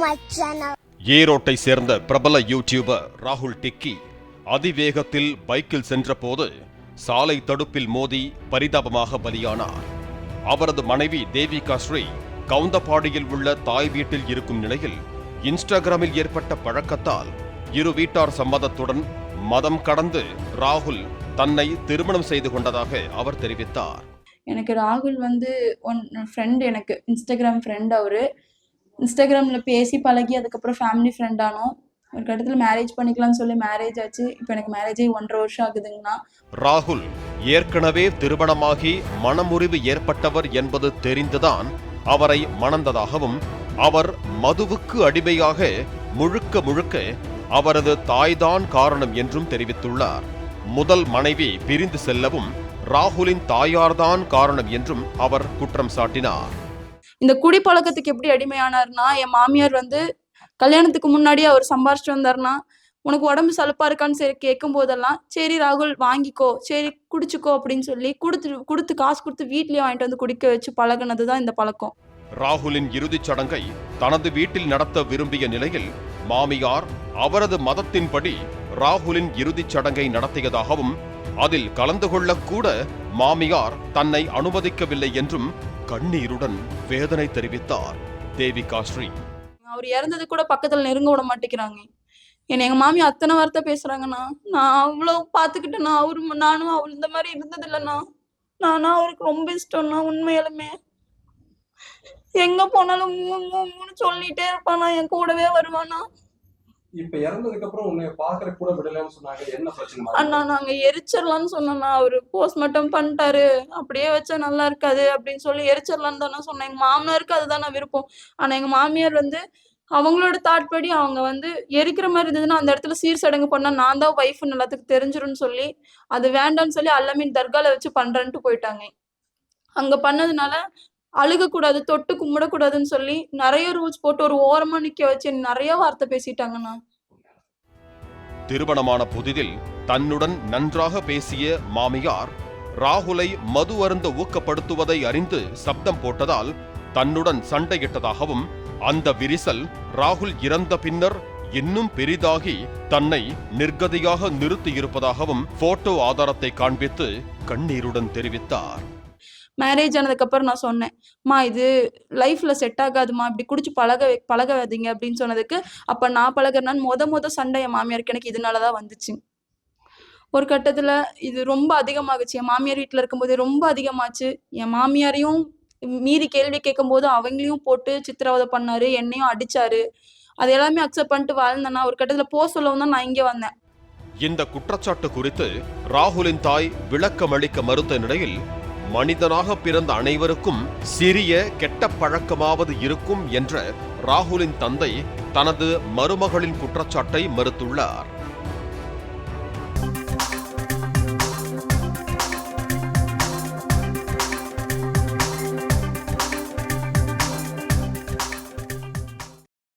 my channel. ஈரோட்டை சேர்ந்த பிரபல YouTuber ராகுல் டிக்கி அதிவேகத்தில் பைக்கில் சென்றபோது சாலை தடுப்பில் மோதி பரிதாபமாக பலியானார். அவரது மனைவி தேவிகா ஸ்ரீ கவுந்தபாடியில் உள்ள தாய் வீட்டில் இருக்கும் நிலையில் இன்ஸ்டாகிராமில் ஏற்பட்ட பழக்கத்தால் இரு வீட்டார் சம்மதத்துடன் மதம் கடந்து ராகுல் தன்னை திருமணம் செய்து கொண்டதாக அவர் தெரிவித்தார். எனக்கு ராகுல் ஃப்ரெண்ட், எனக்கு இன்ஸ்டாகிராம் ஃப்ரெண்ட். அவரு இன்ஸ்டாகிராமில் பேசி பழகி அதுக்கப்புறம் ஃபேமிலி ஃப்ரெண்ட் ஆனோம். ஒரு கட்டத்தில் மேரேஜ் பண்ணிக்கலாம்னு சொல்லி மேரேஜ் ஆச்சு. இப்போ எனக்கு மேரேஜே 1.5 வருஷம் ஆகுதுங்கண்ணா. ராகுல் ஏற்கனவே திருமணமாகி மனமுறிவு ஏற்பட்டவர் என்பது தெரிந்துதான் அவரை மணந்ததாகவும் அவர் மதுவுக்கு அடிமையாக முழுக்க அவரது தாய்தான் காரணம் என்றும் தெரிவித்துள்ளார். முதல் மனைவி பிரிந்து செல்லவும் ராகுலின் தாயார்தான் காரணம் என்றும் அவர் குற்றம் சாட்டினார். இந்த குடிப்பழக்கத்துக்கு எப்படி அடிமையானார்னா, என் மாமியார் கல்யாணத்துக்கு முன்னாடியே அவர் சம்பாரிச்சுட்டு வந்தார்னா, உனக்கு உடம்பு சலுப்பா இருக்கான்னு சரி கேட்கும் போதெல்லாம், சரி ராகுல் வாங்கிக்கோ, சரி குடிச்சுக்கோ அப்படின்னு சொல்லி கொடுத்து காசு கொடுத்து வீட்லயே வாங்கிட்டு வந்து குடிக்க வச்சு பழகுனதுதான் இந்த பழக்கம். ராகுலின் இறுதிச் சடங்கை தனது வீட்டில் நடத்த விரும்பிய நிலையில் மாமியார் அவரது மதத்தின்படி ராகுலின் இறுதிச் சடங்கை நடத்தியதாகவும் அதில் கலந்து கொள்ளக்கூட மாமியார் தன்னை அனுமதிக்கவில்லை என்றும் கண்ணீருடன் வேதனை தெரிவித்தார் தேவிகா ஸ்ரீ. அவர் இறந்தது கூட பக்கத்துல நெருங்க விட மாட்டேங்கிறாங்க. எங்க மாமி அத்தனை வார்த்தை பேசுறாங்கண்ணா. நான் அவ்வளவு பாத்துக்கிட்டேன்னா, நானும் அவள் இந்த மாதிரி இருந்தது இல்லைண்ணா. நானா அவருக்கு ரொம்ப இஷ்டம்னா, உண்மையாலுமே எங்க போனாலும் சொல்லிட்டே இருப்பானா, என் கூடவே வருவானா. இப்ப இறந்ததுக்கு அப்புறம் உன்னை பாக்குற கூட விடலன்னு சொன்னாங்க. என்ன பிரச்சனை? அண்ணா நாங்க எரிச்சிடலாம்னு சொன்னோம்னா, அவரு போஸ்ட்மார்ட்டம் பண்ணிட்டாரு, அப்படியே வச்சா நல்லா இருக்காது அப்படின்னு சொல்லி எரிச்சிடலான்னு தானே சொன்னேன். எங்க மாமனாருக்கு அதுதான் நான் விருப்பம். ஆனா எங்க மாமியார் அவங்களோட தாட் படி அவங்க எரிக்கிற மாதிரி இருந்ததுன்னா அந்த இடத்துல சீர் சடங்கு பண்ணா நான் தான் ஒய்ஃப்னு எல்லாத்துக்கும் தெரிஞ்சிரும்னு சொல்லி அது வேண்டாம்னு சொல்லி அல்லமீன் தர்கால வச்சு பண்றேன்ட்டு போயிட்டாங்க. அங்க பண்ணதுனால அழுகக்கூடாது, தொட்டு கும்பிடக்கூடாதுன்னு சொல்லி நிறைய ரூல்ஸ் போட்டு ஒரு ஓரமா நிக்க வச்சு நிறைய வார்த்தை பேசிட்டாங்கண்ணா. திருமணமான புதிதில் தன்னுடன் நன்றாக பேசிய மாமியார் ராகுலை மது அருந்த ஊக்கப்படுத்துவதை அறிந்து சப்தம் போட்டதால் தன்னுடன் சண்டையிட்டதாகவும் அந்த விரிசல் ராகுல் இறந்த பின்னர் இன்னும் பெரிதாகி தன்னை நிர்கதியாக நிறுத்தியிருப்பதாகவும் போட்டோ ஆதாரத்தை காண்பித்து கண்ணீருடன் தெரிவித்தார். மேரேஜ் ஆனதுக்கு அப்புறம் நான் சொன்னேன், மா இது லைஃப்ல செட் ஆகாதுமா, இப்படி குடிச்சு பழகாதீங்க அப்படின்னு சொன்னதுக்கு, அப்ப நான் பழகிறேன்னு முத சண்டை என் மாமியாருக்கு எனக்கு இதனாலதான் வந்துச்சு. ஒரு கட்டத்துல இது ரொம்ப அதிகமாகுச்சு. என் மாமியார் வீட்டுல இருக்கும்போது ரொம்ப அதிகமாச்சு. என் மாமியாரையும் மீறி கேள்வி கேட்கும் போது அவங்களையும் போட்டு சித்திரவதை பண்ணாரு, என்னையும் அடிச்சாரு. அது எல்லாமே அக்செப்ட் பண்ணிட்டு வாழ்ந்தேன்னா ஒரு கட்டத்துல சொல்லவும் தான் நான் இங்க வந்தேன். இந்த குற்றச்சாட்டு குறித்து ராகுலின் தாய் விளக்கமளிக்க மறுத்த நிலையில் மனிதனாக பிறந்த அனைவருக்கும் சிறிய கெட்ட பழக்கமாவது இருக்கும் என்ற ராகுலின் தந்தை தனது மருமகளின் குற்றச்சாட்டை மறுத்துள்ளார்.